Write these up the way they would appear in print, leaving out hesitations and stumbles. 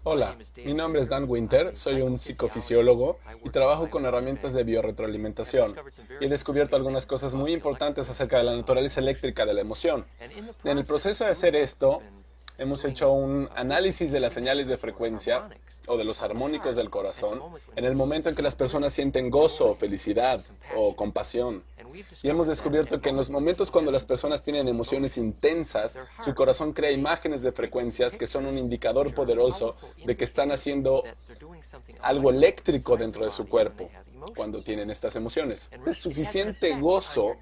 Hola, mi nombre es Dan Winter, soy un psicofisiólogo y trabajo con herramientas de biorretroalimentación. Y he descubierto algunas cosas muy importantes acerca de la naturaleza eléctrica de la emoción. En el proceso de hacer esto, hemos hecho un análisis de las señales de frecuencia o de los armónicos del corazón en el momento en que las personas sienten gozo, felicidad o compasión. Y hemos descubierto que en los momentos cuando las personas tienen emociones intensas, su corazón crea imágenes de frecuencias que son un indicador poderoso de que están haciendo algo eléctrico dentro de su cuerpo cuando tienen estas emociones. Es suficiente gozo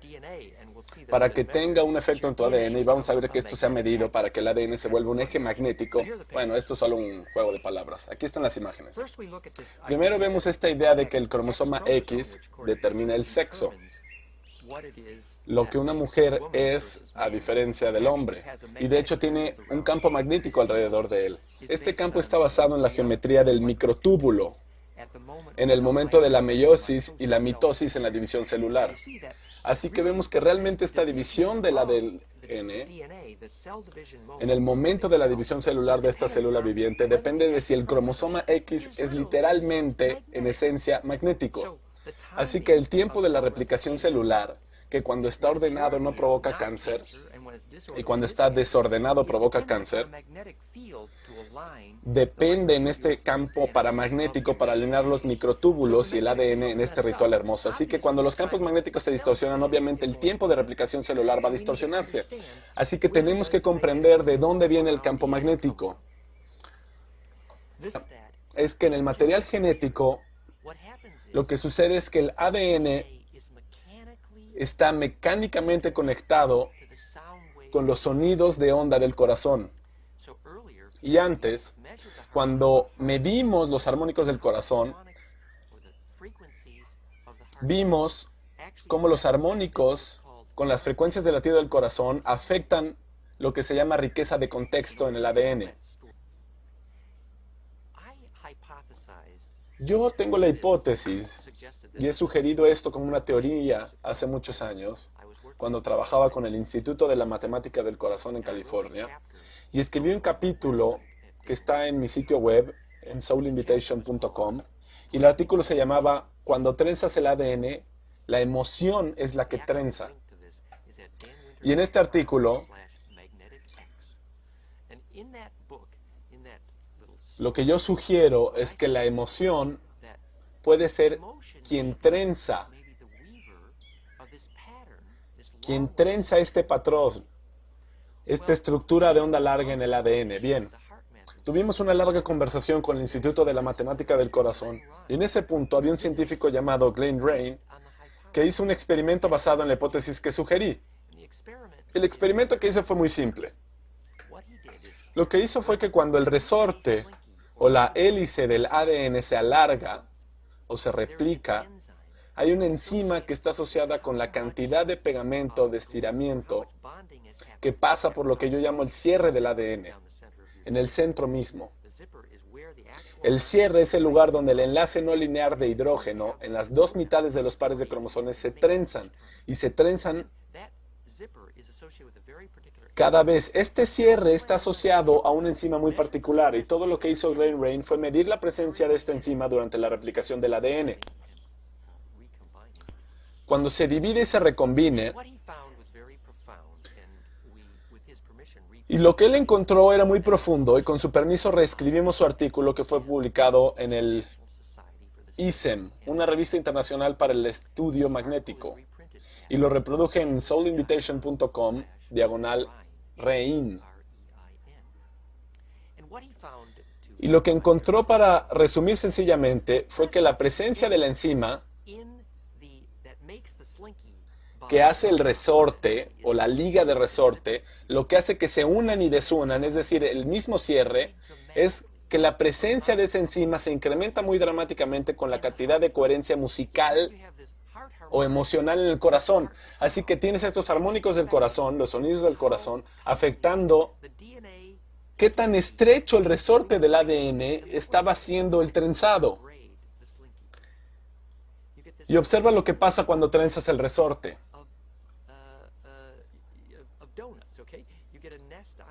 para que tenga un efecto en tu ADN, y vamos a ver que esto se ha medido para que el ADN se vuelva un eje magnético. Bueno, esto es solo un juego de palabras. Aquí están las imágenes. Primero vemos esta idea de que el cromosoma X determina el sexo, lo que una mujer es a diferencia del hombre, y de hecho tiene un campo magnético alrededor de él. Este campo está basado en la geometría del microtúbulo, en el momento de la meiosis y la mitosis en la división celular. Así que vemos que realmente esta división del ADN, en el momento de la división celular de esta célula viviente, depende de si el cromosoma X es literalmente, en esencia, magnético. Así que el tiempo de la replicación celular, que cuando está ordenado no provoca cáncer, y cuando está desordenado provoca cáncer, depende en este campo paramagnético para alinear los microtúbulos y el ADN en este ritual hermoso. Así que cuando los campos magnéticos se distorsionan, obviamente el tiempo de replicación celular va a distorsionarse. Así que tenemos que comprender de dónde viene el campo magnético. Es que en el material genético, lo que sucede es que el ADN está mecánicamente conectado con los sonidos de onda del corazón. Y antes, cuando medimos los armónicos del corazón, vimos cómo los armónicos con las frecuencias de latido del corazón afectan lo que se llama riqueza de contexto en el ADN. Yo tengo la hipótesis, y he sugerido esto como una teoría hace muchos años, cuando trabajaba con el Instituto de la Matemática del Corazón en California, y escribí un capítulo que está en mi sitio web, en soulinvitation.com, y el artículo se llamaba "Cuando trenzas el ADN, la emoción es la que trenza". Y en este artículo, lo que yo sugiero es que la emoción puede ser quien trenza este patrón, esta estructura de onda larga en el ADN. Bien, tuvimos una larga conversación con el Instituto de la Matemática del Corazón, y en ese punto había un científico llamado Glenn Rain que hizo un experimento basado en la hipótesis que sugerí. El experimento que hice fue muy simple. Lo que hizo fue que cuando el resorte o la hélice del ADN se alarga o se replica, hay una enzima que está asociada con la cantidad de pegamento, de estiramiento, que pasa por lo que yo llamo el cierre del ADN, en el centro mismo. El cierre es el lugar donde el enlace no lineal de hidrógeno en las dos mitades de los pares de cromosomas se trenzan, y se trenzan cada vez. Este cierre está asociado a una enzima muy particular, y todo lo que hizo Glenn Rain fue medir la presencia de esta enzima durante la replicación del ADN. Cuando se divide y se recombine, y lo que él encontró era muy profundo, y con su permiso reescribimos su artículo que fue publicado en el ISEM, una revista internacional para el estudio magnético, y lo reproduje en soulinvitation.com/Rein. Y lo que encontró, para resumir sencillamente, fue que la presencia de la enzima que hace el resorte o la liga de resorte, lo que hace que se unan y desunan, es decir, el mismo cierre, es que la presencia de esa enzima se incrementa muy dramáticamente con la cantidad de coherencia musical o emocional en el corazón. Así que tienes estos armónicos del corazón, los sonidos del corazón, afectando qué tan estrecho el resorte del ADN estaba haciendo el trenzado. Y observa lo que pasa cuando trenzas el resorte.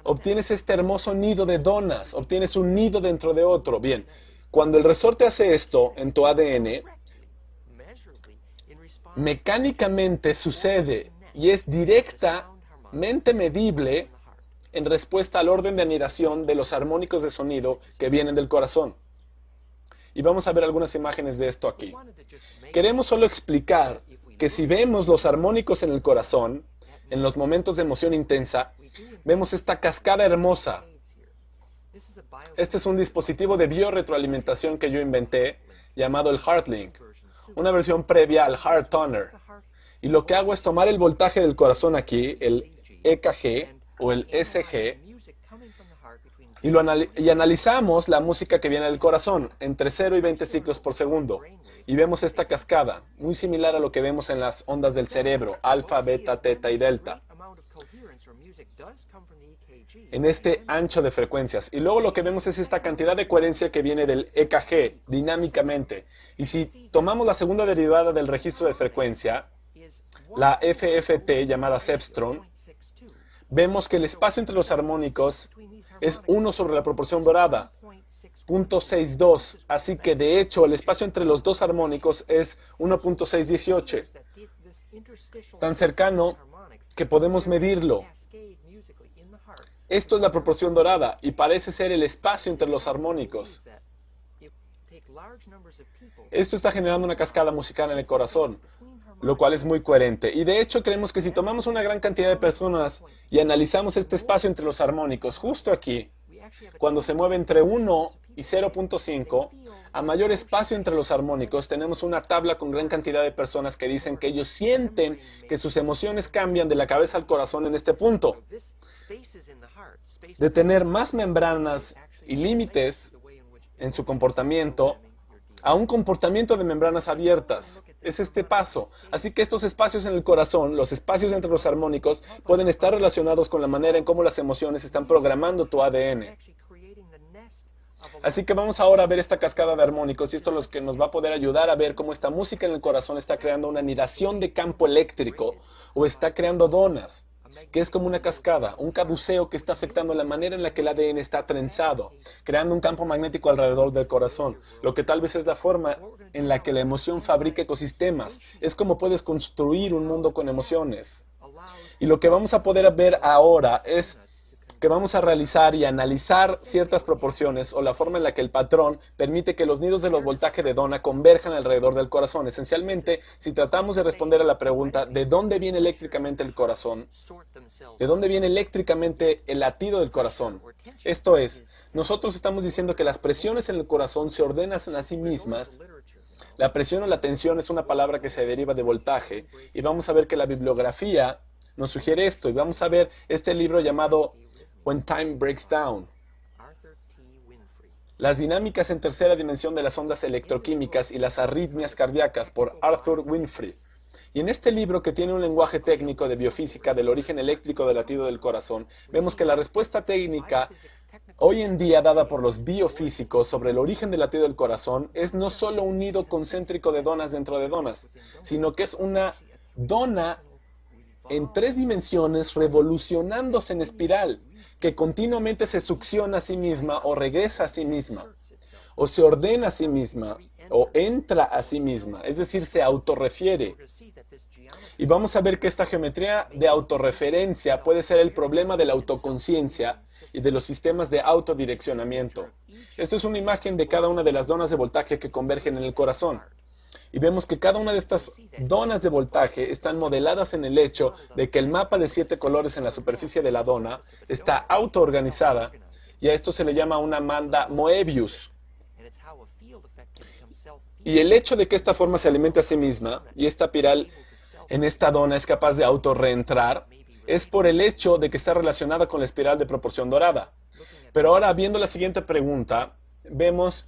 obtienes este hermoso nido de donas, obtienes un nido dentro de otro. Bien, cuando el resorte hace esto en tu ADN, mecánicamente sucede y es directamente medible en respuesta al orden de anidación de los armónicos de sonido que vienen del corazón. Y vamos a ver algunas imágenes de esto aquí. Queremos solo explicar que si vemos los armónicos en el corazón, en los momentos de emoción intensa, vemos esta cascada hermosa. Este es un dispositivo de biorretroalimentación que yo inventé, llamado el HeartLink, una versión previa al HeartToner. Y lo que hago es tomar el voltaje del corazón aquí, el EKG o el SG, y analizamos la música que viene del corazón, entre 0 y 20 ciclos por segundo. Y vemos esta cascada, muy similar a lo que vemos en las ondas del cerebro, alfa, beta, teta y delta, en este ancho de frecuencias. Y luego lo que vemos es esta cantidad de coherencia que viene del EKG, dinámicamente. Y si tomamos la segunda derivada del registro de frecuencia, la FFT, llamada Cepstron, vemos que el espacio entre los armónicos es 1 sobre la proporción dorada, 0.62. Así que, de hecho, el espacio entre los dos armónicos es 1.618. Tan cercano que podemos medirlo. Esto es la proporción dorada y parece ser el espacio entre los armónicos. Esto está generando una cascada musical en el corazón, lo cual es muy coherente. Y de hecho creemos que si tomamos una gran cantidad de personas y analizamos este espacio entre los armónicos, justo aquí, cuando se mueve entre 1 y 0.5, a mayor espacio entre los armónicos, tenemos una tabla con gran cantidad de personas que dicen que ellos sienten que sus emociones cambian de la cabeza al corazón en este punto. De tener más membranas y límites en su comportamiento a un comportamiento de membranas abiertas. Es este paso. Así que estos espacios en el corazón, los espacios entre los armónicos, pueden estar relacionados con la manera en cómo las emociones están programando tu ADN. Así que vamos ahora a ver esta cascada de armónicos y esto es lo que nos va a poder ayudar a ver cómo esta música en el corazón está creando una anidación de campo eléctrico o está creando donas, que es como una cascada, un caduceo que está afectando la manera en la que el ADN está trenzado, creando un campo magnético alrededor del corazón, lo que tal vez es la forma en la que la emoción fabrica ecosistemas. Es como puedes construir un mundo con emociones. Y lo que vamos a poder ver ahora es que vamos a realizar y analizar ciertas proporciones o la forma en la que el patrón permite que los nidos de los voltajes de dona converjan alrededor del corazón. Esencialmente, si tratamos de responder a la pregunta ¿de dónde viene eléctricamente el corazón? ¿De dónde viene eléctricamente el latido del corazón? Esto es, nosotros estamos diciendo que las presiones en el corazón se ordenan a sí mismas. La presión o la tensión es una palabra que se deriva de voltaje y vamos a ver que la bibliografía nos sugiere esto y vamos a ver este libro llamado When Time Breaks Down. Las dinámicas en tercera dimensión de las ondas electroquímicas y las arritmias cardíacas por Arthur Winfrey. Y en este libro, que tiene un lenguaje técnico de biofísica del origen eléctrico del latido del corazón, vemos que la respuesta técnica hoy en día dada por los biofísicos sobre el origen del latido del corazón es no solo un nido concéntrico de donas dentro de donas, sino que es una dona en 3 dimensiones revolucionándose en espiral, que continuamente se succiona a sí misma o regresa a sí misma, o se ordena a sí misma, o entra a sí misma, es decir, se autorrefiere. Y vamos a ver que esta geometría de autorreferencia puede ser el problema de la autoconciencia y de los sistemas de autodireccionamiento. Esto es una imagen de cada una de las donas de voltaje que convergen en el corazón. Y vemos que cada una de estas donas de voltaje están modeladas en el hecho de que el mapa de 7 colores en la superficie de la dona está autoorganizada y a esto se le llama una banda Moebius. Y el hecho de que esta forma se alimente a sí misma y esta espiral en esta dona es capaz de autorreentrar es por el hecho de que está relacionada con la espiral de proporción dorada. Pero ahora, viendo la siguiente pregunta, vemos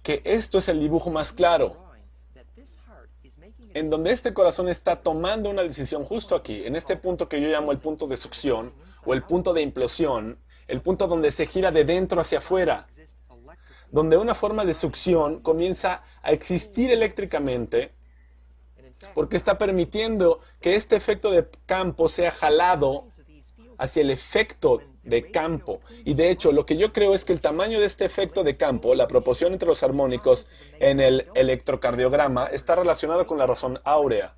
que esto es el dibujo más claro, en donde este corazón está tomando una decisión justo aquí, en este punto que yo llamo el punto de succión o el punto de implosión, el punto donde se gira de dentro hacia afuera, donde una forma de succión comienza a existir eléctricamente porque está permitiendo que este efecto de campo sea jalado hacia el efecto de campo. Y de hecho, lo que yo creo es que el tamaño de este efecto de campo, la proporción entre los armónicos en el electrocardiograma, está relacionado con la razón áurea.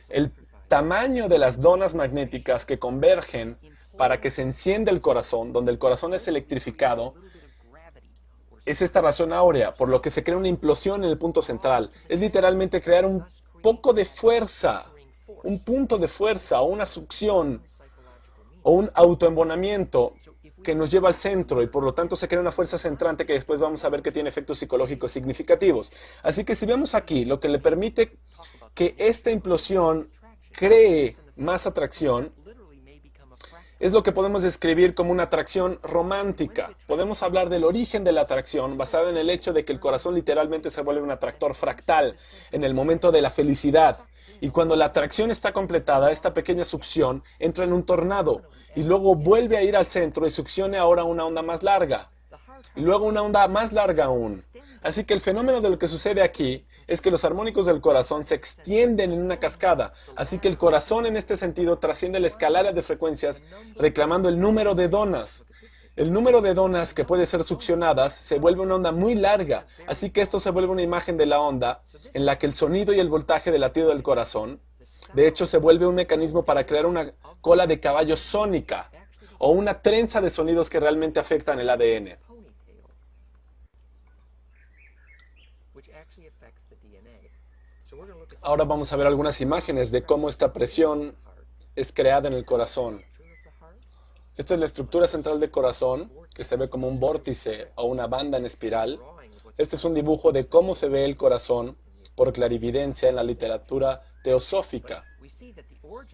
El tamaño de las donas magnéticas que convergen para que se encienda el corazón, donde el corazón es electrificado, es esta razón áurea, por lo que se crea una implosión en el punto central. Es literalmente crear un poco de fuerza, un punto de fuerza o una succión o un autoembonamiento que nos lleva al centro y por lo tanto se crea una fuerza centrante que después vamos a ver que tiene efectos psicológicos significativos. Así que si vemos aquí, lo que le permite que esta implosión cree más atracción es lo que podemos describir como una atracción romántica. Podemos hablar del origen de la atracción basada en el hecho de que el corazón literalmente se vuelve un atractor fractal en el momento de la felicidad. Y cuando la atracción está completada, esta pequeña succión entra en un tornado y luego vuelve a ir al centro y succione ahora una onda más larga. Y luego una onda más larga aún. Así que el fenómeno de lo que sucede aquí es que los armónicos del corazón se extienden en una cascada. Así que el corazón en este sentido trasciende la escalera de frecuencias reclamando el número de donas. El número de donas que puede ser succionadas se vuelve una onda muy larga. Así que esto se vuelve una imagen de la onda en la que el sonido y el voltaje del latido del corazón, de hecho, se vuelve un mecanismo para crear una cola de caballo sónica o una trenza de sonidos que realmente afectan el ADN. Ahora vamos a ver algunas imágenes de cómo esta presión es creada en el corazón. Esta es la estructura central del corazón, que se ve como un vórtice o una banda en espiral. Este es un dibujo de cómo se ve el corazón por clarividencia en la literatura teosófica.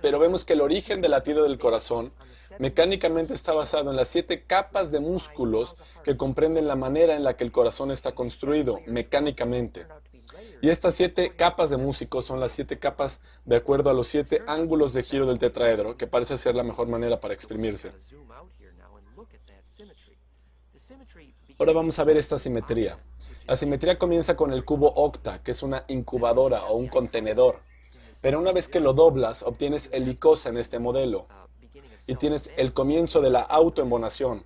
Pero vemos que el origen del latido del corazón mecánicamente está basado en las 7 capas de músculos que comprenden la manera en la que el corazón está construido mecánicamente. Y estas 7 capas de músicos son las 7 capas de acuerdo a los 7 ángulos de giro del tetraedro, que parece ser la mejor manera para exprimirse. Ahora vamos a ver esta simetría. La simetría comienza con el cubo octa, que es una incubadora o un contenedor. Pero una vez que lo doblas, obtienes helicosa en este modelo. Y tienes el comienzo de la autoembonación.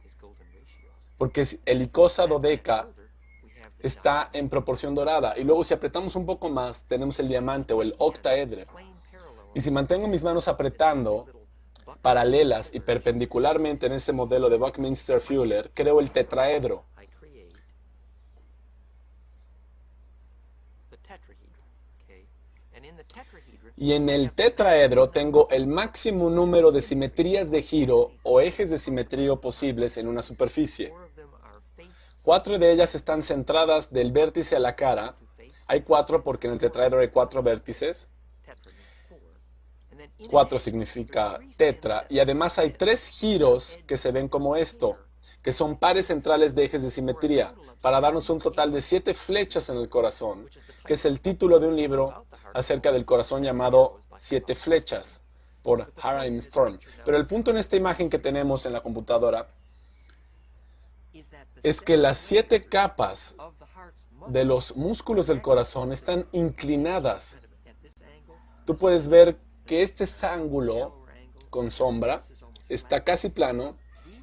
Porque helicosa dodeca está en proporción dorada. Y luego si apretamos un poco más, tenemos el diamante o el octaedro. Y si mantengo mis manos apretando paralelas y perpendicularmente en ese modelo de Buckminster-Fuller, creo el tetraedro. Y en el tetraedro tengo el máximo número de simetrías de giro o ejes de simetría posibles en una superficie. 4 de ellas están centradas del vértice a la cara. Hay 4 porque en el tetraedro hay 4 vértices. 4 significa tetra. Y además hay 3 giros que se ven como esto, que son pares centrales de ejes de simetría, para darnos un total de 7 flechas en el corazón, que es el título de un libro acerca del corazón llamado 7 flechas, por Harim Storm. Pero el punto en esta imagen que tenemos en la computadora es que las 7 capas de los músculos del corazón están inclinadas. Tú puedes ver que este ángulo con sombra está casi plano.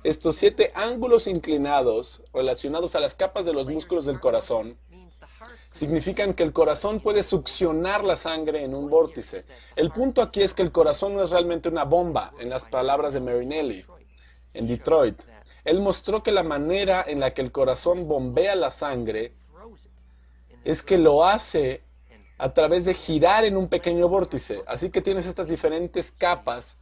Estos 7 ángulos inclinados relacionados a las capas de los músculos del corazón significan que el corazón puede succionar la sangre en un vórtice. El punto aquí es que el corazón no es realmente una bomba, en las palabras de Marinelli, en Detroit. Él mostró que la manera en la que el corazón bombea la sangre es que lo hace a través de girar en un pequeño vórtice. Así que tienes estas diferentes capas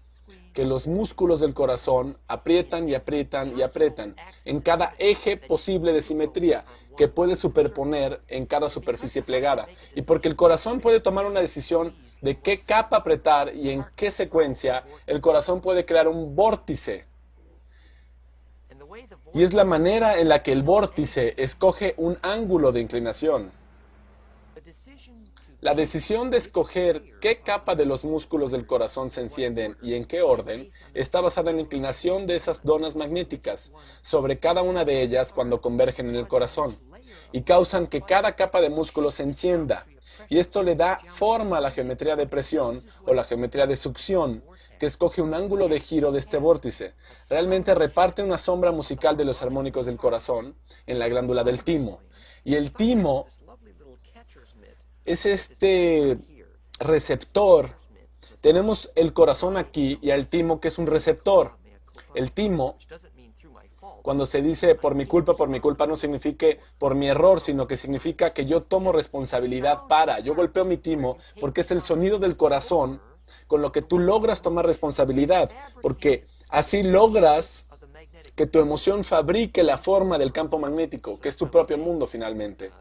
que los músculos del corazón aprietan y aprietan y aprietan en cada eje posible de simetría que puede superponer en cada superficie plegada. Y porque el corazón puede tomar una decisión de qué capa apretar y en qué secuencia, el corazón puede crear un vórtice. Y es la manera en la que el vórtice escoge un ángulo de inclinación. La decisión de escoger qué capa de los músculos del corazón se encienden y en qué orden está basada en la inclinación de esas donas magnéticas sobre cada una de ellas cuando convergen en el corazón y causan que cada capa de músculo se encienda. Y esto le da forma a la geometría de presión o la geometría de succión, que escoge un ángulo de giro de este vórtice. Realmente reparte una sombra musical de los armónicos del corazón en la glándula del timo. Y el timo es este receptor. Tenemos el corazón aquí y el timo, que es un receptor. El timo, cuando se dice por mi culpa, no significa por mi error, sino que significa que yo tomo responsabilidad yo golpeo mi timo porque es el sonido del corazón con lo que tú logras tomar responsabilidad, porque así logras que tu emoción fabrique la forma del campo magnético, que es tu propio mundo finalmente.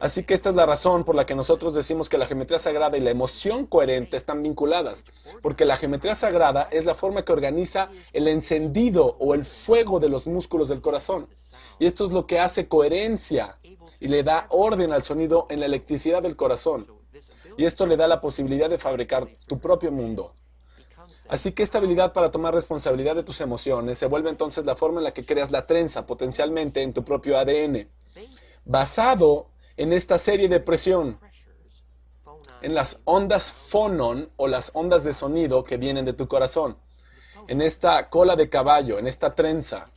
Así que esta es la razón por la que nosotros decimos que la geometría sagrada y la emoción coherente están vinculadas, porque la geometría sagrada es la forma que organiza el encendido o el fuego de los músculos del corazón. Y esto es lo que hace coherencia y le da orden al sonido en la electricidad del corazón. Y esto le da la posibilidad de fabricar tu propio mundo. Así que esta habilidad para tomar responsabilidad de tus emociones se vuelve entonces la forma en la que creas la trenza potencialmente en tu propio ADN, basado en esta serie de presión, en las ondas fonon o las ondas de sonido que vienen de tu corazón, en esta cola de caballo, en esta trenza.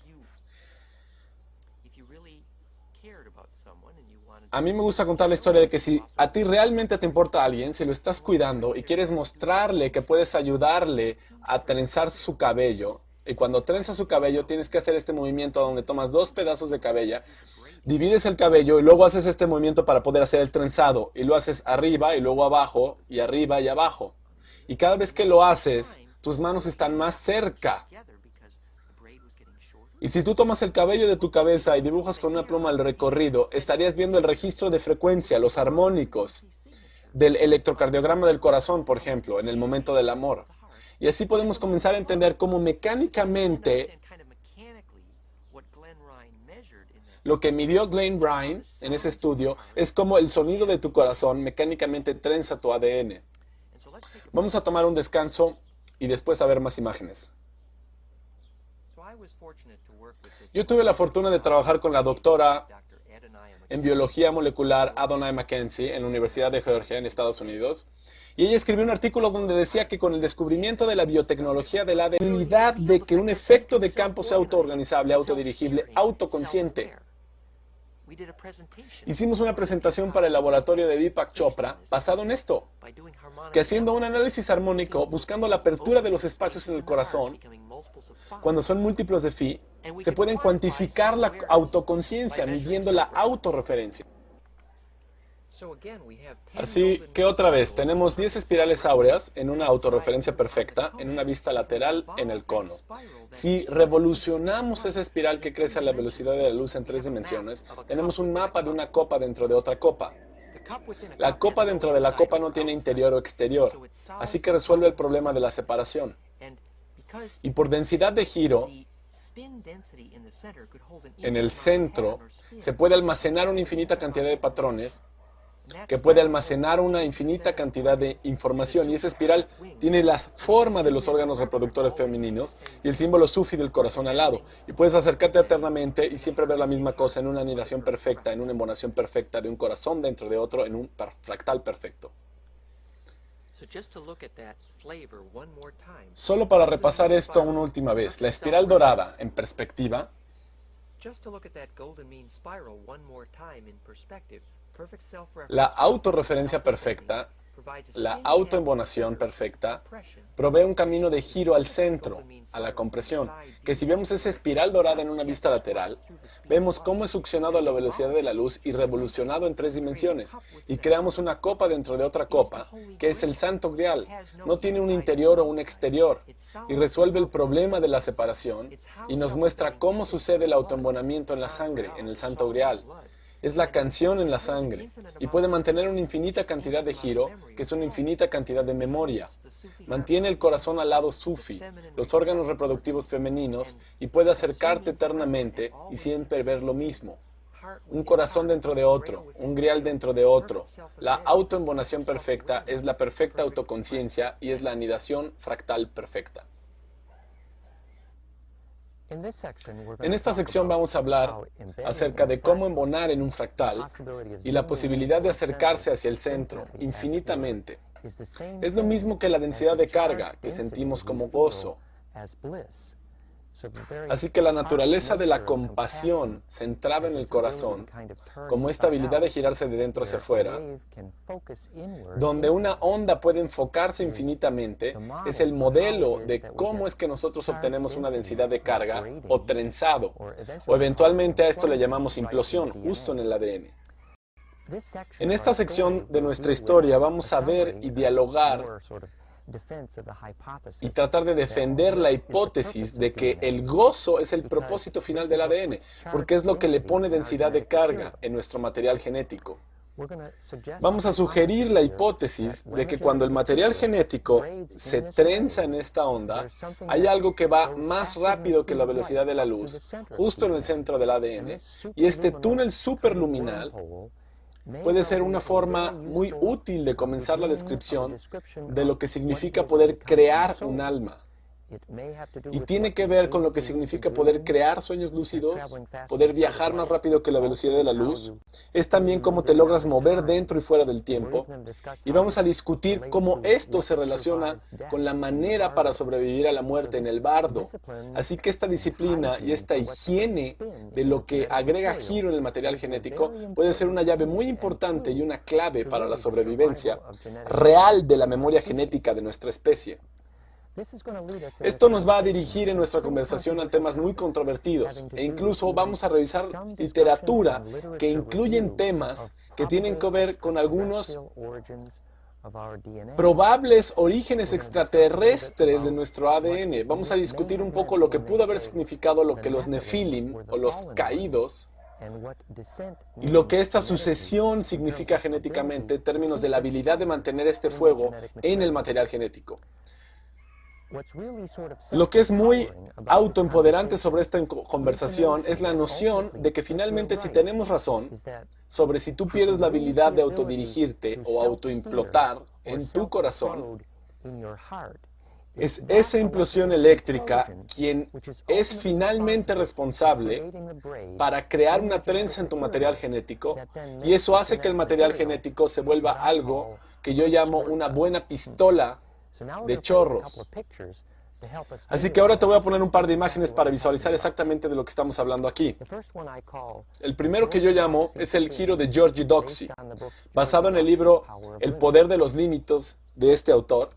A mí me gusta contar la historia de que si a ti realmente te importa a alguien, si lo estás cuidando y quieres mostrarle que puedes ayudarle a trenzar su cabello, y cuando trenzas su cabello tienes que hacer este movimiento donde tomas 2 pedazos de cabella, divides el cabello y luego haces este movimiento para poder hacer el trenzado, y lo haces arriba y luego abajo y arriba y abajo. Y cada vez que lo haces, tus manos están más cerca. Y si tú tomas el cabello de tu cabeza y dibujas con una pluma el recorrido, estarías viendo el registro de frecuencia, los armónicos del electrocardiograma del corazón, por ejemplo, en el momento del amor. Y así podemos comenzar a entender cómo mecánicamente lo que midió Glenn Ryan en ese estudio es cómo el sonido de tu corazón mecánicamente trenza tu ADN. Vamos a tomar un descanso y después a ver más imágenes. Yo tuve la fortuna de trabajar con la doctora en biología molecular Adonai Mackenzie en la Universidad de Georgia en Estados Unidos. Y ella escribió un artículo donde decía que con el descubrimiento de la biotecnología del ADN, la habilidad de que un efecto de campo sea autoorganizable, autodirigible, autoconsciente. Hicimos una presentación para el laboratorio de Deepak Chopra basado en esto, que haciendo un análisis armónico, buscando la apertura de los espacios en el corazón, cuando son múltiplos de phi, se pueden cuantificar la autoconciencia midiendo la autorreferencia. Así que otra vez, tenemos 10 espirales áureas en una autorreferencia perfecta, en una vista lateral en el cono. Si revolucionamos esa espiral que crece a la velocidad de la luz en 3 dimensiones, tenemos un mapa de una copa dentro de otra copa. La copa dentro de la copa no tiene interior o exterior, así que resuelve el problema de la separación. Y por densidad de giro, en el centro, se puede almacenar una infinita cantidad de patrones que puede almacenar una infinita cantidad de información, y esa espiral tiene la forma de los órganos reproductores femeninos y el símbolo sufi del corazón al lado, y puedes acercarte eternamente y siempre ver la misma cosa en una anidación perfecta, en una embonación perfecta de un corazón dentro de otro, en un fractal perfecto. Solo para repasar esto una última vez, la espiral dorada en perspectiva la autorreferencia perfecta, la autoembonación perfecta, provee un camino de giro al centro, a la compresión, que si vemos esa espiral dorada en una vista lateral, vemos cómo es succionado a la velocidad de la luz y revolucionado en 3 dimensiones, y creamos una copa dentro de otra copa, que es el Santo Grial. No tiene un interior o un exterior, y resuelve el problema de la separación, y nos muestra cómo sucede el autoembonamiento en la sangre, en el Santo Grial. Es la canción en la sangre, y puede mantener una infinita cantidad de giro, que es una infinita cantidad de memoria. Mantiene el corazón al lado sufi, los órganos reproductivos femeninos, y puede acercarte eternamente y siempre ver lo mismo. Un corazón dentro de otro, un grial dentro de otro. La autoembonación perfecta es la perfecta autoconciencia y es la anidación fractal perfecta. En esta sección vamos a hablar acerca de cómo embonar en un fractal y la posibilidad de acercarse hacia el centro infinitamente. Es lo mismo que la densidad de carga que sentimos como gozo. Así que la naturaleza de la compasión centrada en el corazón, como esta habilidad de girarse de dentro hacia afuera, donde una onda puede enfocarse infinitamente, es el modelo de cómo es que nosotros obtenemos una densidad de carga o trenzado, o eventualmente a esto le llamamos implosión, justo en el ADN. En esta sección de nuestra historia vamos a ver y dialogar y tratar de defender la hipótesis de que el gozo es el propósito final del ADN, porque es lo que le pone densidad de carga en nuestro material genético. Vamos a sugerir la hipótesis de que cuando el material genético se trenza en esta onda, hay algo que va más rápido que la velocidad de la luz, justo en el centro del ADN, y este túnel superluminal puede ser una forma muy útil de comenzar la descripción de lo que significa poder crear un alma. Y tiene que ver con lo que significa poder crear sueños lúcidos, poder viajar más rápido que la velocidad de la luz. Es también cómo te logras mover dentro y fuera del tiempo. Y vamos a discutir cómo esto se relaciona con la manera para sobrevivir a la muerte en el bardo. Así que esta disciplina y esta higiene de lo que agrega giro en el material genético puede ser una llave muy importante y una clave para la sobrevivencia real de la memoria genética de nuestra especie. Esto nos va a dirigir en nuestra conversación a temas muy controvertidos e incluso vamos a revisar literatura que incluyen temas que tienen que ver con algunos probables orígenes extraterrestres de nuestro ADN. Vamos a discutir un poco lo que pudo haber significado lo que los Nefilim o los caídos y lo que esta sucesión significa genéticamente en términos de la habilidad de mantener este fuego en el material genético. Lo que es muy autoempoderante sobre esta conversación es la noción de que finalmente si tenemos razón sobre si tú pierdes la habilidad de autodirigirte o autoimplotar en tu corazón, es esa implosión eléctrica quien es finalmente responsable para crear una trenza en tu material genético y eso hace que el material genético se vuelva algo que yo llamo una buena pistola de chorros. Así que ahora te voy a poner un par de imágenes para visualizar exactamente de lo que estamos hablando aquí. El primero que yo llamo es el giro de George Doxey, basado en el libro El poder de los límites de este autor.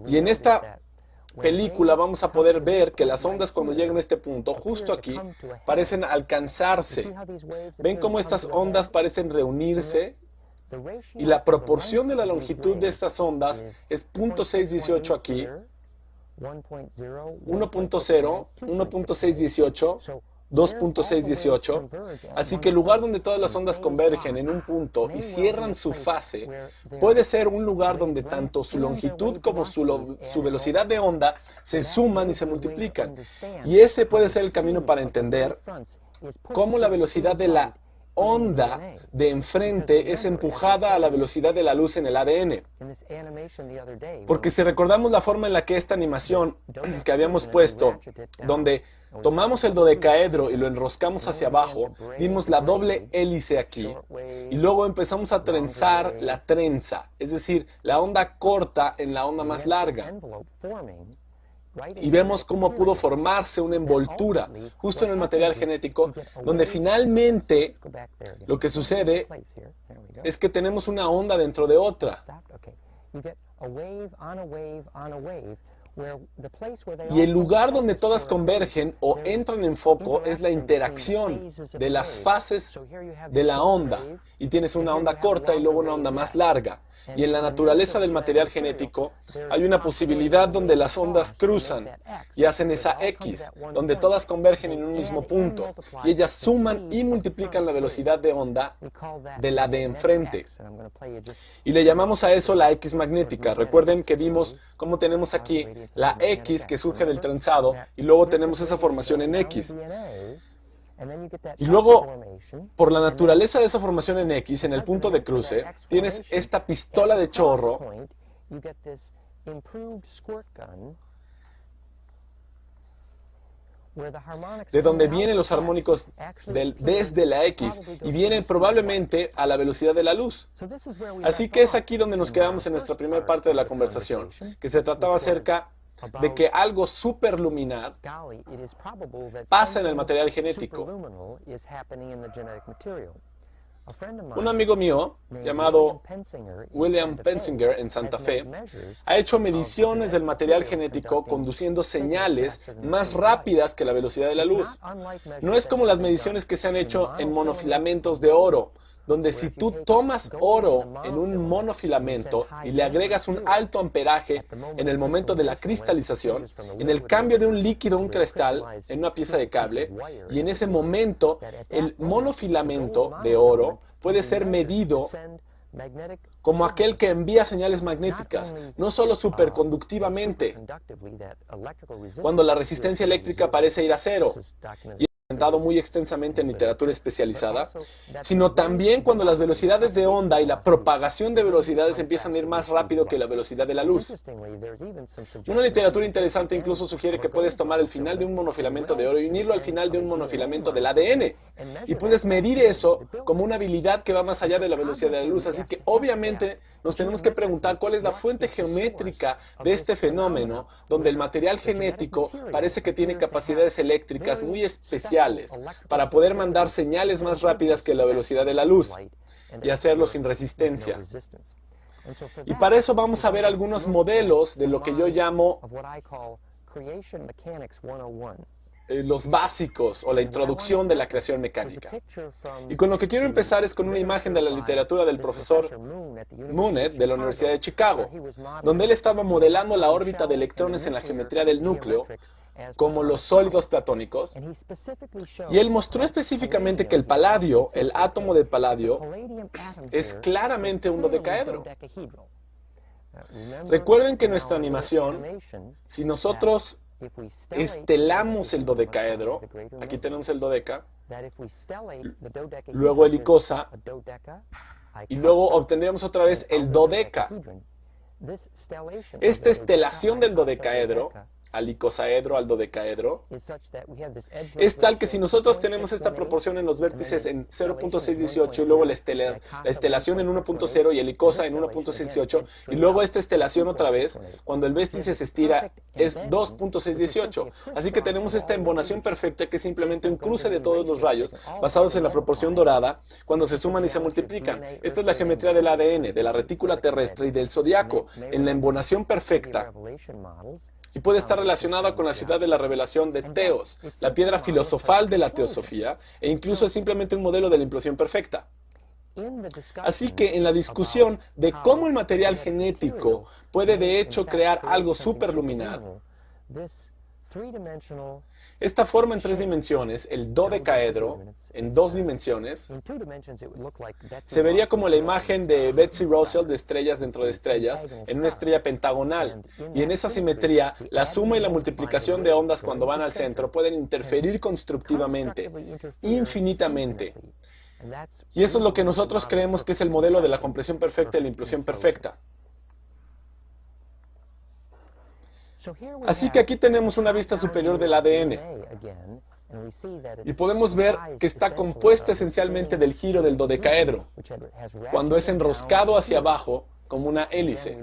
Y en esta película vamos a poder ver que las ondas cuando llegan a este punto, justo aquí, parecen alcanzarse. ¿Ven cómo estas ondas parecen reunirse? Y la proporción de la longitud de estas ondas es 0.618 aquí, 1.0, 1.618, 2.618. Así que el lugar donde todas las ondas convergen en un punto y cierran su fase puede ser un lugar donde tanto su longitud como su velocidad de onda se suman y se multiplican. Y ese puede ser el camino para entender cómo la velocidad de la onda de enfrente es empujada a la velocidad de la luz en el ADN. Porque si recordamos la forma en la que esta animación que habíamos puesto, donde tomamos el dodecaedro y lo enroscamos hacia abajo, vimos la doble hélice aquí, y luego empezamos a trenzar la trenza, es decir, la onda corta en la onda más larga. Y vemos cómo pudo formarse una envoltura justo en el material genético, donde finalmente lo que sucede es que tenemos una onda dentro de otra. Y el lugar donde todas convergen o entran en foco es la interacción de las fases de la onda. Y tienes una onda corta y luego una onda más larga. Y en la naturaleza del material genético hay una posibilidad donde las ondas cruzan y hacen esa X, donde todas convergen en un mismo punto. Y ellas suman y multiplican la velocidad de onda de la de enfrente. Y le llamamos a eso la X magnética. Recuerden que vimos cómo tenemos aquí la X que surge del trenzado y luego tenemos esa formación en X. Y luego, por la naturaleza de esa formación en X, en el punto de cruce, tienes esta pistola de chorro de donde vienen los armónicos desde la X y vienen probablemente a la velocidad de la luz. Así que es aquí donde nos quedamos en nuestra primera parte de la conversación, que se trataba acerca de que algo superluminar pasa en el material genético. Un amigo mío, llamado William Penzinger en Santa Fe, ha hecho mediciones del material genético conduciendo señales más rápidas que la velocidad de la luz. No es como las mediciones que se han hecho en monofilamentos de oro, donde si tú tomas oro en un monofilamento y le agregas un alto amperaje en el momento de la cristalización, en el cambio de un líquido a un cristal en una pieza de cable, y en ese momento el monofilamento de oro puede ser medido como aquel que envía señales magnéticas, no solo superconductivamente, cuando la resistencia eléctrica parece ir a cero, y es presentado muy extensamente en literatura especializada, sino también cuando las velocidades de onda y la propagación de velocidades empiezan a ir más rápido que la velocidad de la luz. Una literatura interesante incluso sugiere que puedes tomar el final de un monofilamento de oro y unirlo al final de un monofilamento del ADN, y puedes medir eso como una habilidad que va más allá de la velocidad de la luz. Así que obviamente nos tenemos que preguntar cuál es la fuente geométrica de este fenómeno, donde el material genético parece que tiene capacidades eléctricas muy especiales para poder mandar señales más rápidas que la velocidad de la luz y hacerlo sin resistencia. Y para eso vamos a ver algunos modelos de lo que yo llamo los básicos o la introducción de la creación mecánica. Y con lo que quiero empezar es con una imagen de la literatura del profesor Moonet de la Universidad de Chicago, donde él estaba modelando la órbita de electrones en la geometría del núcleo como los sólidos platónicos, y él mostró específicamente que el paladio, el átomo de paladio, es claramente un dodecaedro. Recuerden que en nuestra animación, si nosotros estelamos el dodecaedro, aquí tenemos el dodeca, luego el icosa, y luego obtendríamos otra vez el dodeca. Esta estelación del dodecaedro, al icosaedro, al dodecaedro, es tal que si nosotros tenemos esta proporción en los vértices en 0.618 y luego la estelación en 1.0 y el icosa en 1.618 y luego esta estelación otra vez, cuando el vértice se estira es 2.618. Así que tenemos esta embonación perfecta que es simplemente un cruce de todos los rayos basados en la proporción dorada cuando se suman y se multiplican. Esta es la geometría del ADN, de la retícula terrestre y del zodiaco en la embonación perfecta. Y puede estar relacionada con la ciudad de la revelación de Teos, la piedra filosofal de la teosofía, e incluso es simplemente un modelo de la implosión perfecta. Así que en la discusión de cómo el material genético puede de hecho crear algo superluminar, esta forma en 3 dimensiones, el dodecaedro, en 2 dimensiones, se vería como la imagen de Betsy Russell de estrellas dentro de estrellas, en una estrella pentagonal. Y en esa simetría, la suma y la multiplicación de ondas cuando van al centro pueden interferir constructivamente, infinitamente. Y eso es lo que nosotros creemos que es el modelo de la compresión perfecta y la implosión perfecta. Así que aquí tenemos una vista superior del ADN y podemos ver que está compuesta esencialmente del giro del dodecaedro, cuando es enroscado hacia abajo como una hélice.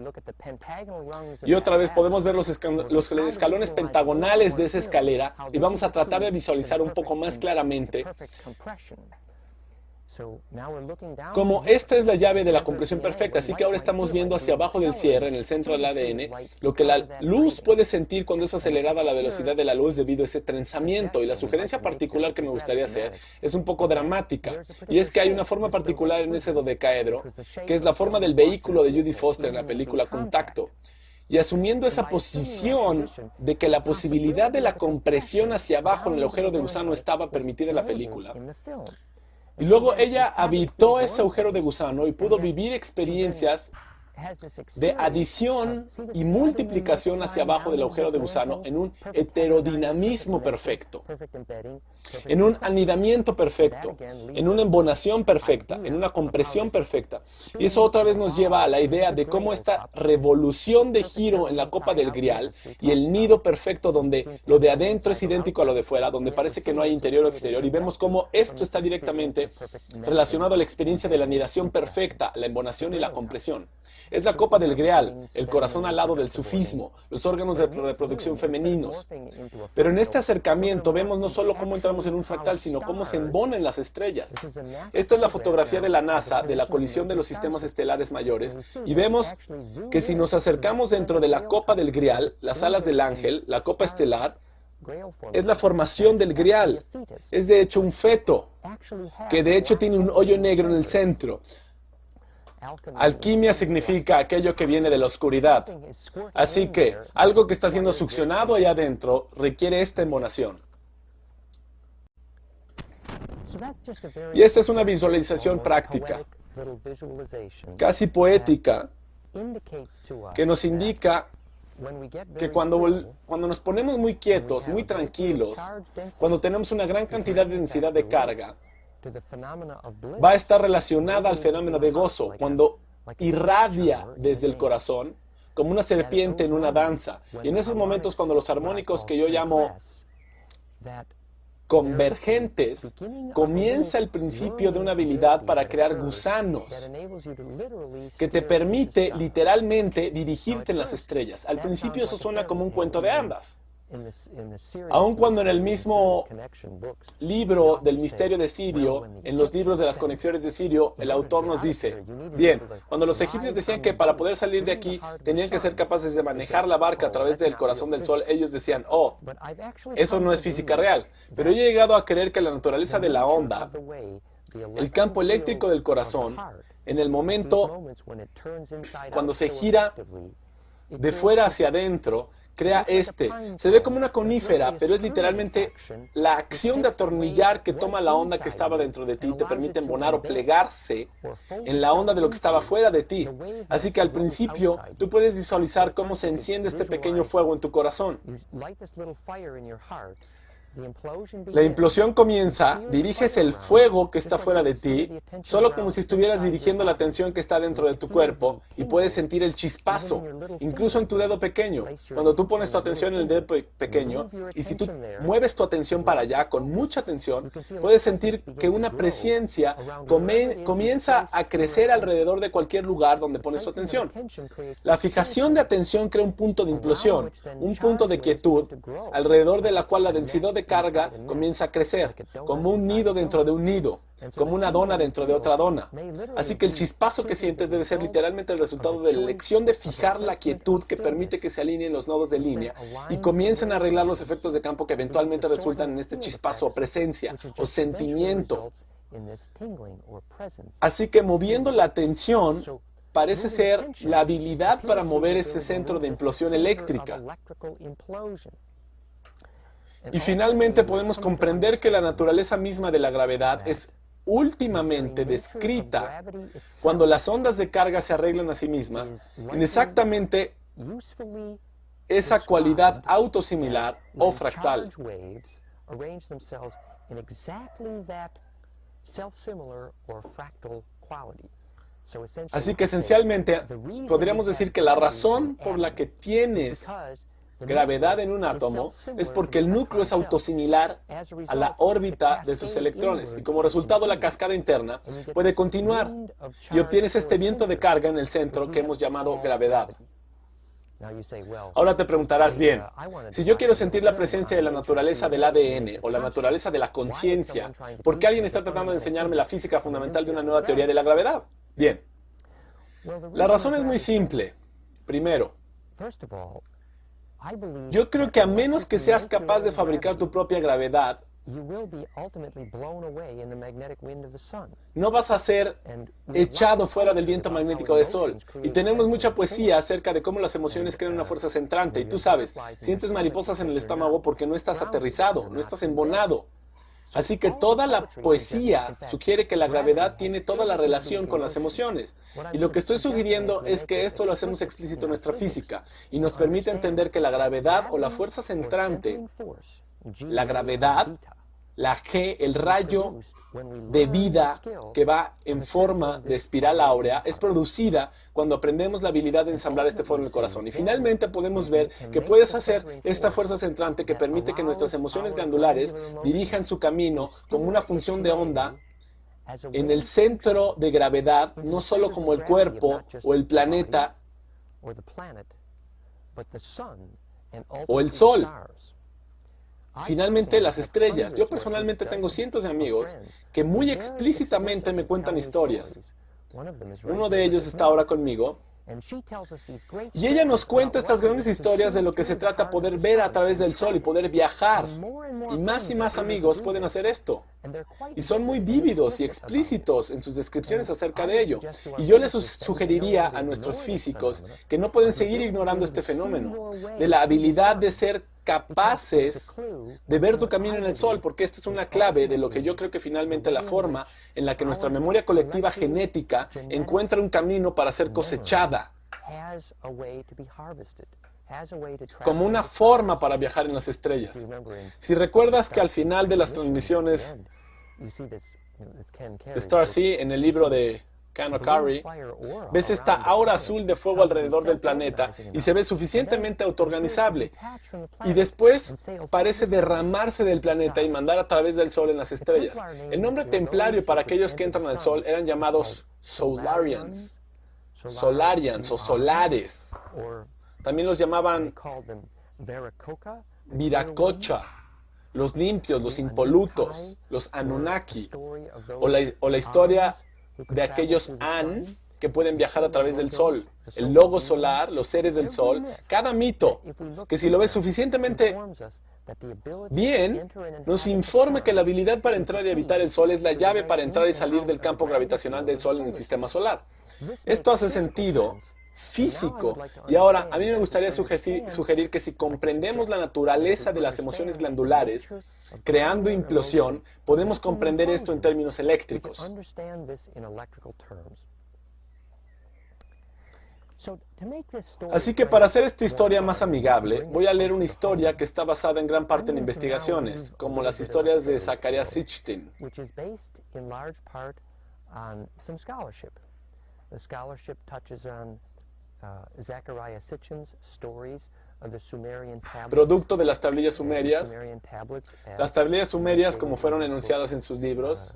Y otra vez podemos ver los escalones pentagonales de esa escalera y vamos a tratar de visualizar un poco más claramente como esta es la llave de la compresión perfecta. Así que ahora estamos viendo hacia abajo del cierre, en el centro del ADN, lo que la luz puede sentir cuando es acelerada la velocidad de la luz debido a ese trenzamiento. Y la sugerencia particular que me gustaría hacer es un poco dramática, y es que hay una forma particular en ese dodecaedro, que es la forma del vehículo de Judy Foster en la película Contacto. Y asumiendo esa posición de que la posibilidad de la compresión hacia abajo en el agujero de gusano estaba permitida en la película, y luego ella habitó ese agujero de gusano y pudo vivir experiencias de adición y multiplicación hacia abajo del agujero de gusano en un heterodinamismo perfecto, en un anidamiento perfecto, en una embonación perfecta, en una compresión perfecta. Y eso otra vez nos lleva a la idea de cómo esta revolución de giro en la copa del Grial y el nido perfecto donde lo de adentro es idéntico a lo de fuera, donde parece que no hay interior o exterior, y vemos cómo esto está directamente relacionado a la experiencia de la anidación perfecta, la embonación y la compresión. Es la copa del Grial, el corazón alado del sufismo, los órganos de reproducción femeninos. Pero en este acercamiento vemos no solo cómo entramos en un fractal, sino cómo se embonan las estrellas. Esta es la fotografía de la NASA de la colisión de los sistemas estelares mayores, y vemos que si nos acercamos dentro de la copa del Grial, las alas del ángel, la copa estelar, es la formación del Grial. Es de hecho un feto, que de hecho tiene un hoyo negro en el centro. Alquimia significa aquello que viene de la oscuridad. Así que algo que está siendo succionado allá adentro requiere esta embonación. Y esta es una visualización práctica, casi poética, que nos indica que cuando nos ponemos muy quietos, muy tranquilos, cuando tenemos una gran cantidad de densidad de carga, va a estar relacionada al fenómeno de gozo, cuando irradia desde el corazón como una serpiente en una danza. Y en esos momentos, cuando los armónicos que yo llamo convergentes, comienza el principio de una habilidad para crear gusanos que te permite literalmente dirigirte en las estrellas. Al principio eso suena como un cuento de hadas. Aun cuando en el mismo libro del misterio de Sirio, en los libros de las conexiones de Sirio, el autor nos dice, bien, cuando los egipcios decían que para poder salir de aquí tenían que ser capaces de manejar la barca a través del corazón del sol, ellos decían, oh, eso no es física real. Pero yo he llegado a creer que la naturaleza de la onda, el campo eléctrico del corazón, en el momento cuando se gira de fuera hacia adentro, crea se ve como una conífera, pero es literalmente la acción de atornillar que toma la onda que estaba dentro de ti, te permite embonar o plegarse en la onda de lo que estaba fuera de ti. Así que al principio tú puedes visualizar cómo se enciende este pequeño fuego en tu corazón. La implosión comienza, diriges el fuego que está fuera de ti, solo como si estuvieras dirigiendo la atención que está dentro de tu cuerpo, y puedes sentir el chispazo, incluso en tu dedo pequeño. Cuando tú pones tu atención en el dedo pequeño, y si tú mueves tu atención para allá con mucha atención, puedes sentir que una presencia comienza a crecer alrededor de cualquier lugar donde pones tu atención. La fijación de atención crea un punto de implosión, un punto de quietud, alrededor de la cual la densidad de carga comienza a crecer, como un nido dentro de un nido, como una dona dentro de otra dona. Así que el chispazo que sientes debe ser literalmente el resultado de la elección de fijar la quietud que permite que se alineen los nodos de línea y comiencen a arreglar los efectos de campo que eventualmente resultan en este chispazo o presencia o sentimiento. Así que moviendo la atención parece ser la habilidad para mover este centro de implosión eléctrica. Y finalmente podemos comprender que la naturaleza misma de la gravedad es últimamente descrita cuando las ondas de carga se arreglan a sí mismas en exactamente esa cualidad autosimilar o fractal. Así que esencialmente podríamos decir que la razón por la que tienes gravedad en un átomo es porque el núcleo es autosimilar a la órbita de sus electrones, y como resultado la cascada interna puede continuar y obtienes este viento de carga en el centro que hemos llamado gravedad. Ahora te preguntarás, bien, si yo quiero sentir la presencia de la naturaleza del ADN o la naturaleza de la conciencia, ¿por qué alguien está tratando de enseñarme la física fundamental de una nueva teoría de la gravedad? Bien, la razón es muy simple. Primero, yo creo que a menos que seas capaz de fabricar tu propia gravedad, no vas a ser echado fuera del viento magnético del Sol. Y tenemos mucha poesía acerca de cómo las emociones crean una fuerza centrante. Y tú sabes, sientes mariposas en el estómago porque no estás aterrizado, no estás embonado. Así que toda la poesía sugiere que la gravedad tiene toda la relación con las emociones. Y lo que estoy sugiriendo es que esto lo hacemos explícito en nuestra física y nos permite entender que la gravedad o la fuerza centrante, la gravedad, la G, el rayo de vida que va en forma de espiral áurea, es producida cuando aprendemos la habilidad de ensamblar este foro en el corazón. Y finalmente podemos ver que puedes hacer esta fuerza centrante que permite que nuestras emociones glandulares dirijan su camino como una función de onda en el centro de gravedad, no solo como el cuerpo o el planeta o el sol. Finalmente, las estrellas. Yo personalmente tengo cientos de amigos que muy explícitamente me cuentan historias. Uno de ellos está ahora conmigo y ella nos cuenta estas grandes historias de lo que se trata poder ver a través del sol y poder viajar. Y más amigos pueden hacer esto. Y son muy vívidos y explícitos en sus descripciones acerca de ello. Y yo les sugeriría a nuestros físicos que no pueden seguir ignorando este fenómeno, de la habilidad de ser capaces de ver tu camino en el sol, porque esta es una clave de lo que yo creo que finalmente la forma en la que nuestra memoria colectiva genética encuentra un camino para ser cosechada, como una forma para viajar en las estrellas. Si recuerdas que al final de las transmisiones de Starseed, en el libro de Ken Okari, ves esta aura azul de fuego alrededor del planeta y se ve suficientemente autoorganizable. Y después parece derramarse del planeta y mandar a través del sol en las estrellas. El nombre templario para aquellos que entran al sol eran llamados Solarians. Solarians o solares. También los llamaban Viracocha, los limpios, los impolutos, los Anunnaki, o la historia de aquellos An que pueden viajar a través del sol, el logo solar, los seres del sol, cada mito que si lo ves suficientemente bien, nos informa que la habilidad para entrar y habitar el sol es la llave para entrar y salir del campo gravitacional del sol en el sistema solar. Esto hace sentido físico. Y ahora, a mí me gustaría sugerir que si comprendemos la naturaleza de las emociones glandulares, creando implosión, podemos comprender esto en términos eléctricos. Así que para hacer esta historia más amigable, voy a leer una historia que está basada en gran parte en investigaciones, como las historias de Zecharia Sitchin. Producto de las tablillas sumerias, las tablillas sumerias como fueron enunciadas en sus libros,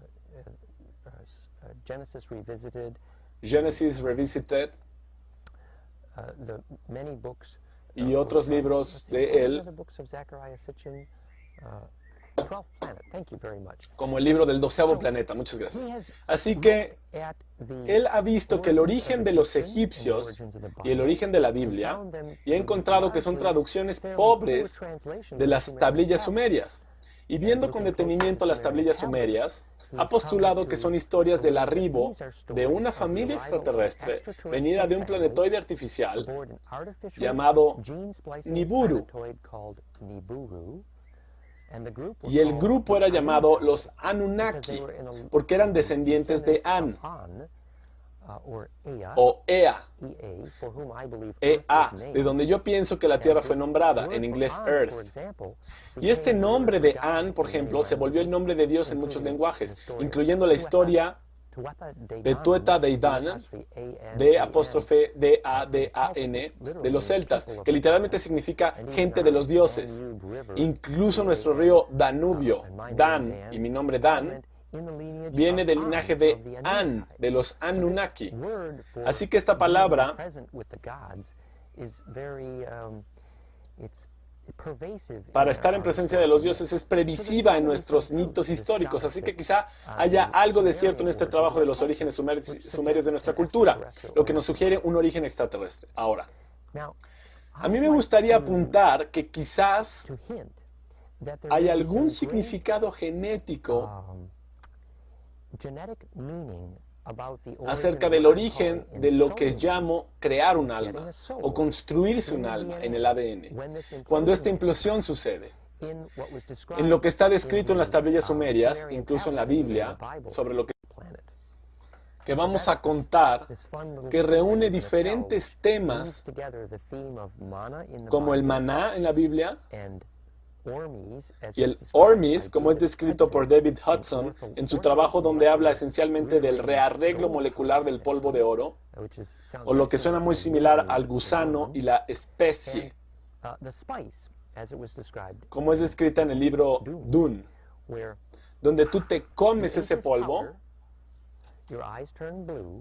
Genesis Revisited, y otros libros de él, como el libro del 12º planeta. Muchas gracias. Así que él ha visto que el origen de los egipcios y el origen de la Biblia, y ha encontrado que son traducciones pobres de las tablillas sumerias. Y viendo con detenimiento las tablillas sumerias, ha postulado que son historias del arribo de una familia extraterrestre venida de un planetoide artificial llamado Nibiru. Y el grupo era llamado los Anunnaki, porque eran descendientes de An, o Ea, Ea, de donde yo pienso que la Tierra fue nombrada, en inglés Earth. Y este nombre de An, por ejemplo, se volvió el nombre de Dios en muchos lenguajes, incluyendo la historia de Tuatha Dé Danann, D'-A-D-A-N, de los celtas, que literalmente significa gente de los dioses. Incluso nuestro río Danubio, Dan, y mi nombre Dan, viene del linaje de An, de los Anunnaki. Así que esta palabra para estar en presencia de los dioses es previsiva en nuestros mitos históricos, así que quizá haya algo de cierto en este trabajo de los orígenes sumerios de nuestra cultura, lo que nos sugiere un origen extraterrestre. Ahora, a mí me gustaría apuntar que quizás hay algún significado genético acerca del origen de lo que llamo crear un alma o construirse un alma en el ADN, cuando esta implosión sucede. en lo que está descrito en las tablillas sumerias, incluso en la Biblia, sobre lo que vamos a contar, que reúne diferentes temas como el maná en la Biblia y el Ormis, como es descrito por David Hudson en su trabajo donde habla esencialmente del rearreglo molecular del polvo de oro, o lo que suena muy similar al gusano y la especie, como es descrita en el libro Dun, donde tú te comes ese polvo,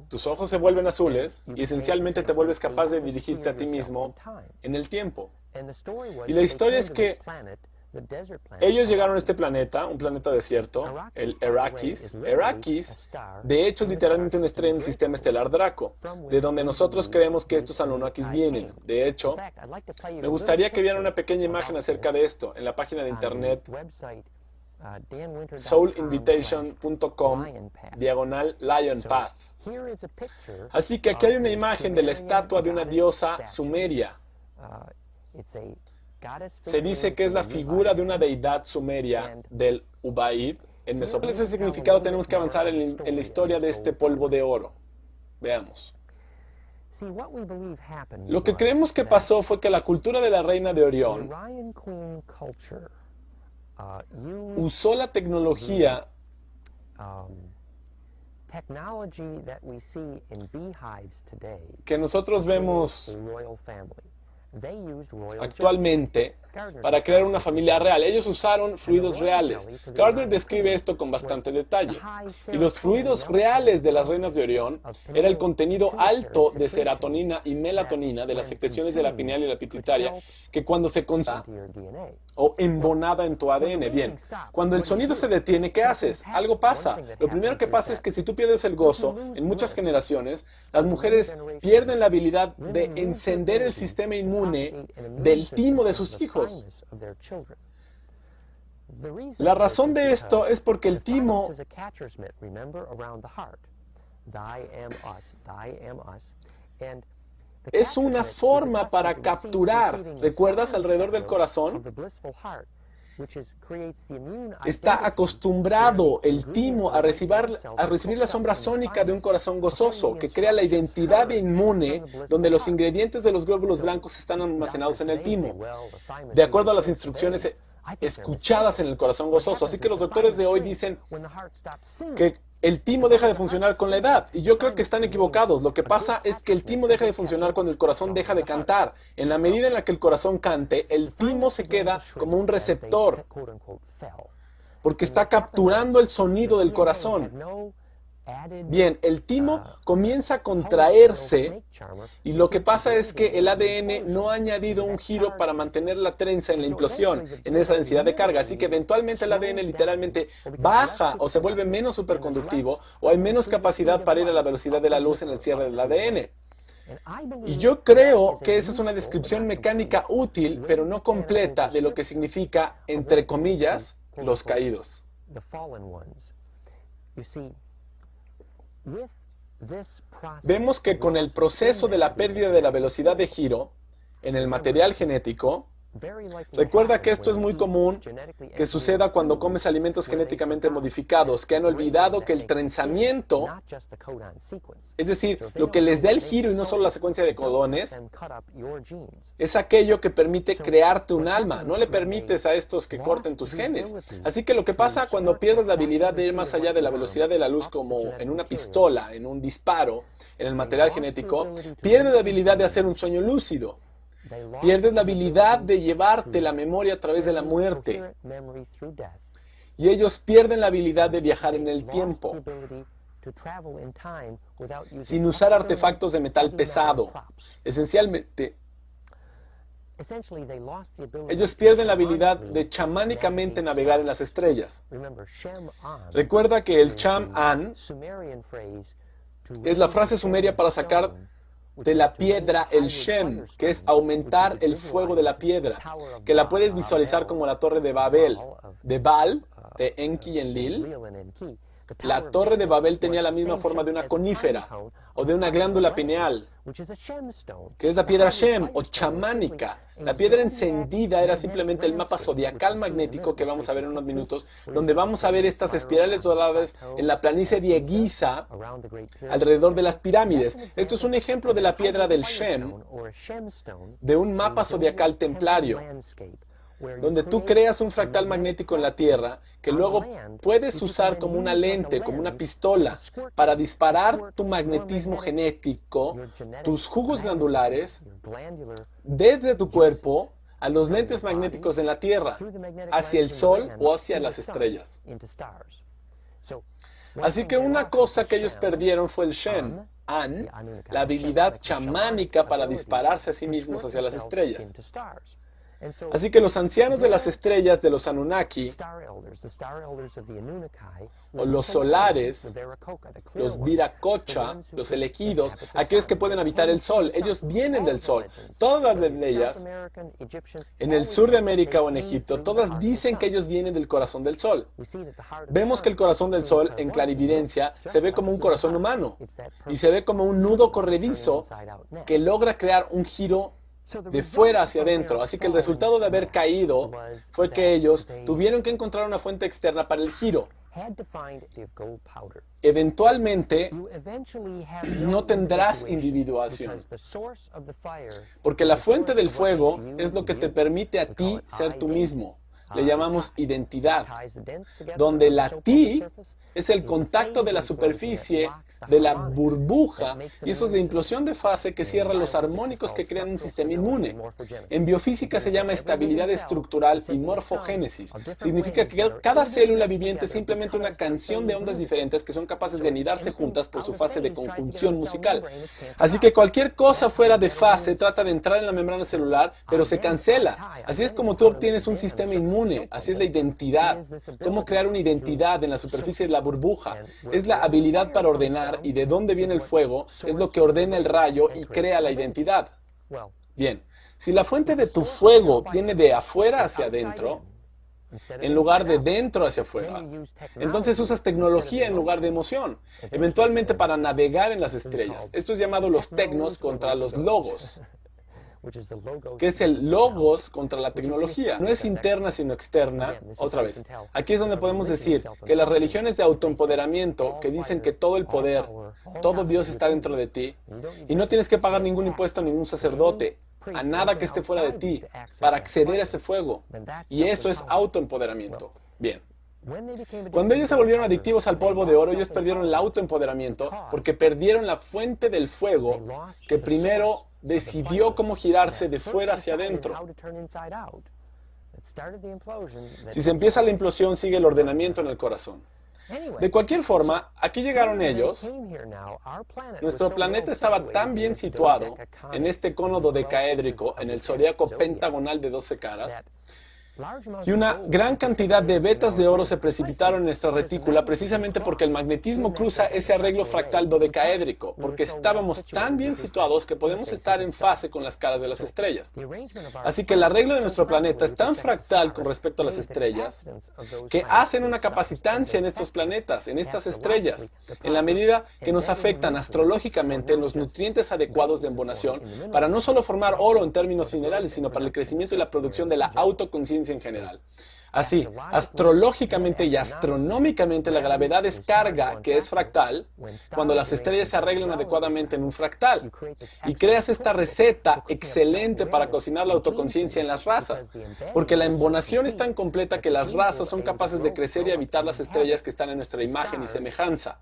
tus ojos se vuelven azules y esencialmente te vuelves capaz de dirigirte a ti mismo en el tiempo. Y la historia es que ellos llegaron a este planeta, un planeta desierto, el Arrakis. Arrakis, de hecho, es literalmente una estrella en el sistema estelar Draco, de donde nosotros creemos que estos Anunnakis vienen. De hecho, me gustaría que vieran una pequeña imagen acerca de esto en la página de internet soulinvitation.com/Lion Path. Así que aquí hay una imagen de la estatua de una diosa sumeria. Se dice que es la figura de una deidad sumeria del Ubaid. En Mesopotamia, ese significado tenemos que avanzar en la historia de este polvo de oro. Veamos. Lo que creemos que pasó fue que la cultura de la reina de Orión usó la tecnología que nosotros vemos actualmente para crear una familia real. Ellos usaron fluidos reales. Gardner describe esto con bastante detalle. Y los fluidos reales de las reinas de Orión era el contenido alto de serotonina y melatonina de las secreciones de la pineal y la pituitaria, que cuando se concentra o embonada en tu ADN. Bien, cuando el sonido se detiene, ¿qué haces? Algo pasa. Lo primero que pasa es que si tú pierdes el gozo, en muchas generaciones, las mujeres pierden la habilidad de encender el sistema inmune del timo de sus hijos. La razón de esto es porque el timo es una forma para capturar, ¿recuerdas? Alrededor del corazón. Está acostumbrado el timo a recibir la sombra sónica de un corazón gozoso, que crea la identidad inmune donde los ingredientes de los glóbulos blancos están almacenados en el timo, de acuerdo a las instrucciones escuchadas en el corazón gozoso. Así que los doctores de hoy dicen que el timo deja de funcionar con la edad, y yo creo que están equivocados. Lo que pasa es que el timo deja de funcionar cuando el corazón deja de cantar. En la medida en la que el corazón cante, el timo se queda como un receptor, porque está capturando el sonido del corazón. Bien, el timo comienza a contraerse y lo que pasa es que el ADN no ha añadido un giro para mantener la trenza en la implosión, en esa densidad de carga. Así que eventualmente el ADN literalmente baja o se vuelve menos superconductivo o hay menos capacidad para ir a la velocidad de la luz en el cierre del ADN. Y yo creo que esa es una descripción mecánica útil, pero no completa, de lo que significa, entre comillas, los caídos. Vemos que con el proceso de la pérdida de la velocidad de giro en el material genético, recuerda que esto es muy común que suceda cuando comes alimentos genéticamente modificados, que han olvidado que el trenzamiento, es decir, lo que les da el giro y no solo la secuencia de codones, es aquello que permite crearte un alma. No le permites a estos que corten tus genes. Así que lo que pasa cuando pierdes la habilidad de ir más allá de la velocidad de la luz, como en una pistola, en un disparo, en el material genético, pierdes la habilidad de hacer un sueño lúcido. Pierdes la habilidad de llevarte la memoria a través de la muerte. Y ellos pierden la habilidad de viajar en el tiempo sin usar artefactos de metal pesado. Esencialmente, ellos pierden la habilidad de chamánicamente navegar en las estrellas. Recuerda que el Cham-An es la frase sumeria para sacar de la piedra el Shem, que es aumentar el fuego de la piedra, que la puedes visualizar como la torre de Babel, de Baal, de Enki y Enlil, La Torre de Babel tenía la misma forma de una conífera o de una glándula pineal, que es la piedra Shem o chamánica. La piedra encendida era simplemente el mapa zodiacal magnético que vamos a ver en unos minutos, donde vamos a ver estas espirales doradas en la planicie de Giza alrededor de las pirámides. Esto es un ejemplo de la piedra del Shem, de un mapa zodiacal templario, donde tú creas un fractal magnético en la Tierra que luego puedes usar como una lente, como una pistola, para disparar tu magnetismo genético, tus jugos glandulares, desde tu cuerpo a los lentes magnéticos en la Tierra, hacia el Sol o hacia las estrellas. Así que una cosa que ellos perdieron fue el Shem, An, la habilidad chamánica para dispararse a sí mismos hacia las estrellas. Así que los ancianos de las estrellas de los Anunnaki, o los solares, los Viracocha, los elegidos, aquellos que pueden habitar el sol, ellos vienen del sol. Todas de ellas, en el sur de América o en Egipto, todas dicen que ellos vienen del corazón del sol. Vemos que el corazón del sol, en clarividencia, se ve como un corazón humano, y se ve como un nudo corredizo que logra crear un giro de fuera hacia adentro. Así que el resultado de haber caído fue que ellos tuvieron que encontrar una fuente externa para el giro. Eventualmente no tendrás individuación, porque la fuente del fuego es lo que te permite a ti ser tú mismo. Le llamamos identidad, donde la ti es el contacto de la superficie de la burbuja, y eso es la implosión de fase que cierra los armónicos que crean un sistema inmune. En biofísica se llama estabilidad estructural y morfogénesis. Significa que cada célula viviente es simplemente una canción de ondas diferentes que son capaces de anidarse juntas por su fase de conjunción musical. Así que cualquier cosa fuera de fase trata de entrar en la membrana celular, pero se cancela. Así es como tú obtienes un sistema inmune. Así es la identidad. Cómo crear una identidad en la superficie de la burbuja. Es la habilidad para ordenar, y de dónde viene el fuego es lo que ordena el rayo y crea la identidad. Bien, si la fuente de tu fuego viene de afuera hacia adentro, en lugar de dentro hacia afuera, entonces usas tecnología en lugar de emoción, eventualmente para navegar en las estrellas. Esto es llamado los tecnos contra los logos, que es el logos contra la tecnología. No es interna sino externa. Otra vez, aquí es donde podemos decir que las religiones de autoempoderamiento que dicen que todo el poder, todo Dios está dentro de ti y no tienes que pagar ningún impuesto a ningún sacerdote, a nada que esté fuera de ti, para acceder a ese fuego. Y eso es autoempoderamiento. Bien. Cuando ellos se volvieron adictivos al polvo de oro, ellos perdieron el autoempoderamiento porque perdieron la fuente del fuego que primero decidió cómo girarse de fuera hacia adentro. Si se empieza la implosión, sigue el ordenamiento en el corazón. De cualquier forma, aquí llegaron ellos. Nuestro planeta estaba tan bien situado en este cono dodecaédrico, en el zodiaco pentagonal de 12 caras, y una gran cantidad de vetas de oro se precipitaron en nuestra retícula precisamente porque el magnetismo cruza ese arreglo fractal dodecaédrico, porque estábamos tan bien situados que podemos estar en fase con las caras de las estrellas. Así que el arreglo de nuestro planeta es tan fractal con respecto a las estrellas que hacen una capacitancia en estos planetas, en estas estrellas, en la medida que nos afectan astrológicamente en los nutrientes adecuados de embonación para no solo formar oro en términos minerales, sino para el crecimiento y la producción de la autoconciencia en general. Así, astrológicamente y astronómicamente la gravedad es carga, que es fractal, cuando las estrellas se arreglan adecuadamente en un fractal. Y creas esta receta excelente para cocinar la autoconciencia en las razas, porque la embonación es tan completa que las razas son capaces de crecer y habitar las estrellas que están en nuestra imagen y semejanza.